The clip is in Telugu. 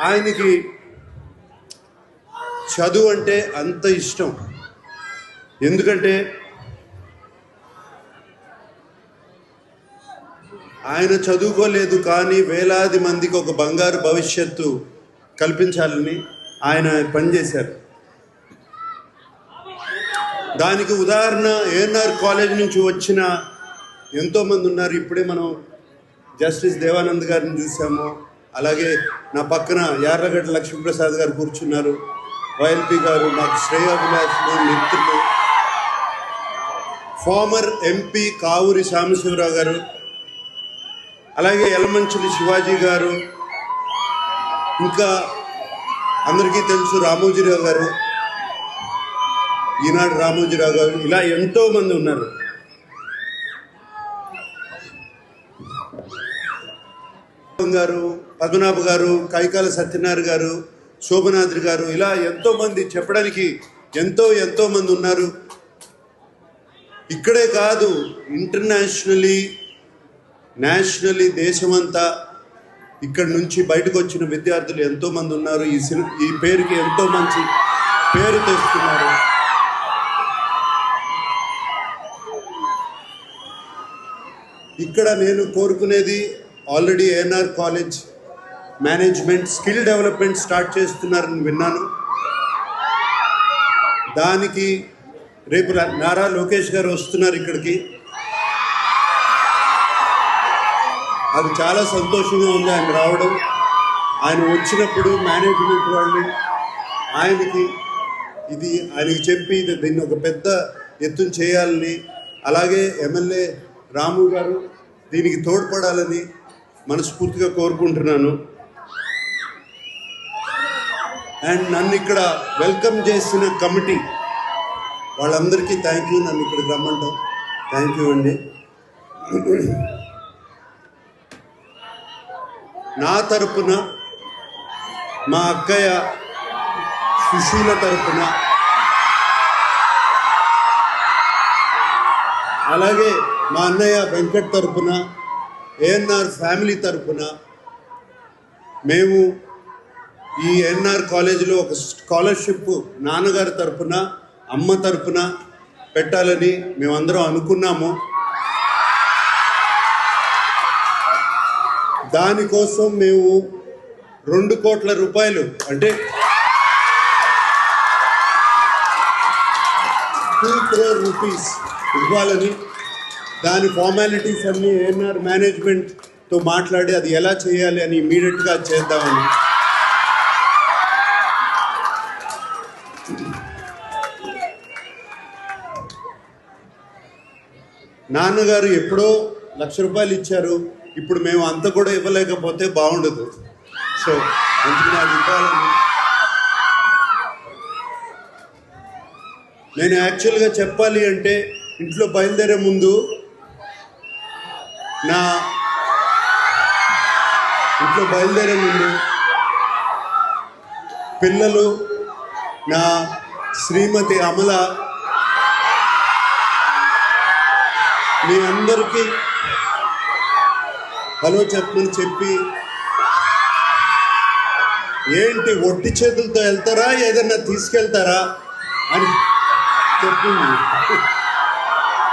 ఆయనకి చదువు అంటే అంత ఇష్టం. ఎందుకంటే ఆయన చదువుకోలేదు, కానీ వేలాది మందికి ఒక బంగారు భవిష్యత్తు కల్పించాలని ఆయన పనిచేశారు. దానికి ఉదాహరణ ఏఎన్ఆర్ కాలేజ్ నుంచి వచ్చిన ఎంతోమంది ఉన్నారు. ఇప్పుడే మనం జస్టిస్ దేవానంద్ గారిని చూసాము. అలాగే నా పక్కన యార్లగడ్డ లక్ష్మీప్రసాద్ గారు కూర్చున్నారు. వైఎల్పి గారు నాకు శ్రేయాభిలాషులు, మిత్రులు. ఫార్మర్ ఎంపీ కావూరి సాంబశివరావు గారు, అలాగే యలమంచిలి శివాజీ గారు, ఇంకా అందరికీ తెలుసు రామోజీరావు గారు, ఈనాడు రామోజీరావు గారు, ఇలా ఎంతోమంది ఉన్నారు. గారు, పద్మనాభ గారు, కైకాల సత్యనారాయణ గారు, శోభనాద్రి గారు, ఇలా ఎంతోమంది చెప్పడానికి ఎంతోమంది ఉన్నారు. ఇక్కడే కాదు, ఇంటర్నేషనలీ, నేషనలీ, దేశమంతా ఇక్కడి నుంచి బయటకు వచ్చిన విద్యార్థులు ఎంతోమంది ఉన్నారు. ఈ పేరుకి ఎంతో మంచి పేరు తెస్తున్నారు. ఇక్కడ నేను కోరుకునేది, already ANR college management skill development start చేస్తున్నారని విన్నాను. దానికి రేపు నారా లోకేష్ గారు వస్తున్నారు ఇక్కడికి. అది చాలా సంతోషంగా ఉంది ఆయన రావడం. ఆయన వచ్చినప్పుడు మేనేజ్మెంట్ వాళ్ళు ఆయనకి చెప్పి దీన్ని ఒక పెద్ద ఎత్తున చేయాలని, అలాగే ఎమ్మెల్యే రాము గారు దీనికి తోడ్పడాలని మనస్ఫూర్తిగా కోరుకుంటున్నాను. అండ్ నన్ను ఇక్కడ వెల్కమ్ చేసిన కమిటీ వాళ్ళందరికీ థ్యాంక్ యూ. నన్ను ఇక్కడికి రమ్మంటాం, థ్యాంక్ యూ అండి. నా తరపున, మా అక్కయ్య సుశీల తరపున, అలాగే మా అన్నయ్య వెంకట్ తరపున, ఏఎన్ఆర్ ఫ్యామిలీ తరపున మేము ఈ ఏఎన్ఆర్ కాలేజీలో ఒక స్కాలర్షిప్ నాన్నగారి తరపున, అమ్మ తరపున పెట్టాలని మేమందరం అనుకున్నాము. దానికోసం మేము 2 కోట్ల రూపాయలు, అంటే 2 crore rupees ఇవ్వాలని, దాని ఫార్మాలిటీస్ అన్నీ ఏఎన్ఆర్ మేనేజ్మెంట్తో మాట్లాడి అది ఎలా చేయాలి అని ఇమీడియట్గా చేద్దామని. నాన్నగారు ఎప్పుడో 1,00,000 రూపాయలు ఇచ్చారు. ఇప్పుడు మేము అంత కూడా ఇవ్వలేకపోతే బాగుండదు. సో అందుకని అది ఇవ్వాలని నేను యాక్చువల్గా చెప్పాలి అంటే, ఇంట్లో బయలుదేరే ముందు పిల్లలు, నా శ్రీమతి అమల, మీ అందరికీ హలో చెప్పమని చెప్పి, ఏంటి ఒట్టి చేతులతో వెళ్తారా, ఏదన్నా తీసుకెళ్తారా అని చెప్పింది.